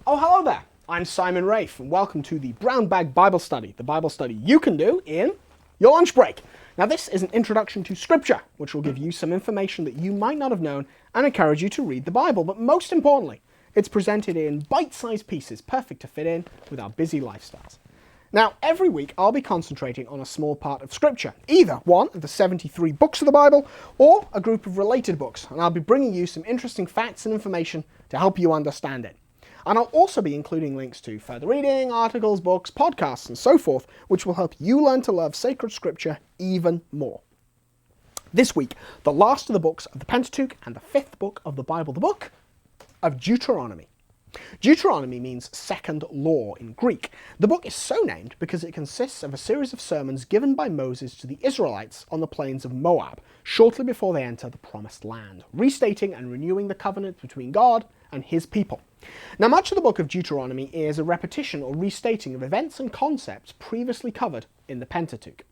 Oh, hello there. I'm Simon Rafe, and welcome to the Brown Bag Bible Study, the Bible study you can do in your lunch break. Now, this is an introduction to Scripture, which will give you some information that you might not have known and encourage you to read the Bible. But most importantly, it's presented in bite-sized pieces, perfect to fit in with our busy lifestyles. Now, every week I'll be concentrating on a small part of Scripture, either one of the 73 books of the Bible or a group of related books, and I'll be bringing you some interesting facts and information to help you understand it. And I'll also be including links to further reading, articles, books, podcasts, and so forth, which will help you learn to love sacred Scripture even more. This week, the last of the books of the Pentateuch and the fifth book of the Bible, the book of Deuteronomy. Deuteronomy means second law in Greek. The book is so named because it consists of a series of sermons given by Moses to the Israelites on the plains of Moab, shortly before they enter the Promised Land, restating and renewing the covenant between God and his people. Now, much of the book of Deuteronomy is a repetition or restating of events and concepts previously covered in the Pentateuch.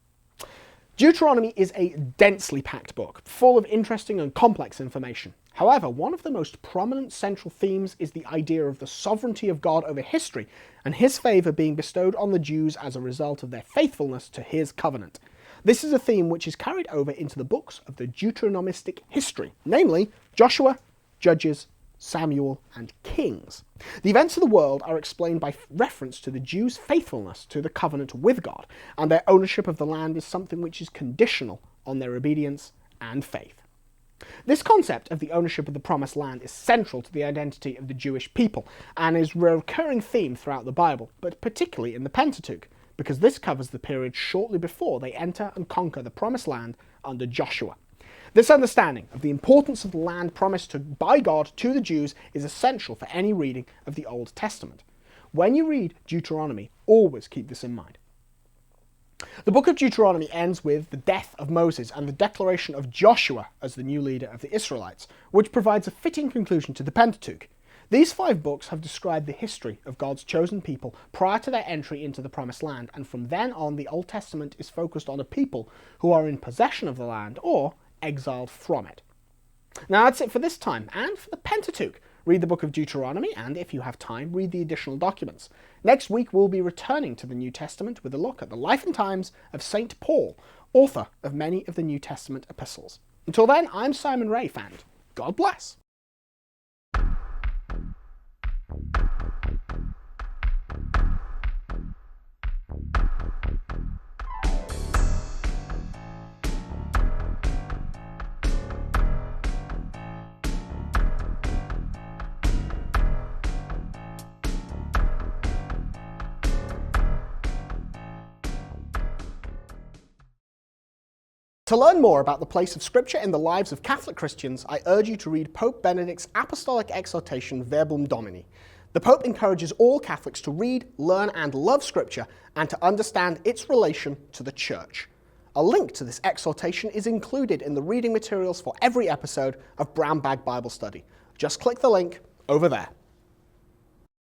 Deuteronomy is a densely packed book, full of interesting and complex information. However, one of the most prominent central themes is the idea of the sovereignty of God over history and his favour being bestowed on the Jews as a result of their faithfulness to his covenant. This is a theme which is carried over into the books of the Deuteronomistic history, namely Joshua, Judges, Samuel, and Kings. The events of the world are explained by reference to the Jews' faithfulness to the covenant with God, and their ownership of the land is something which is conditional on their obedience and faith. This concept of the ownership of the Promised Land is central to the identity of the Jewish people, and is a recurring theme throughout the Bible, but particularly in the Pentateuch, because this covers the period shortly before they enter and conquer the Promised Land under Joshua. This understanding of the importance of the land promised by God to the Jews is essential for any reading of the Old Testament. When you read Deuteronomy, always keep this in mind. The book of Deuteronomy ends with the death of Moses and the declaration of Joshua as the new leader of the Israelites, which provides a fitting conclusion to the Pentateuch. These 5 books have described the history of God's chosen people prior to their entry into the Promised Land, and from then on the Old Testament is focused on a people who are in possession of the land or exiled from it. Now that's it for this time, and for the Pentateuch. Read the book of Deuteronomy, and if you have time, read the additional documents. Next week we'll be returning to the New Testament with a look at the life and times of St. Paul, author of many of the New Testament epistles. Until then, I'm Simon Rafe, and God bless. To learn more about the place of Scripture in the lives of Catholic Christians, I urge you to read Pope Benedict's apostolic exhortation Verbum Domini. The Pope encourages all Catholics to read, learn and love Scripture and to understand its relation to the Church. A link to this exhortation is included in the reading materials for every episode of Brown Bag Bible Study. Just click the link over there.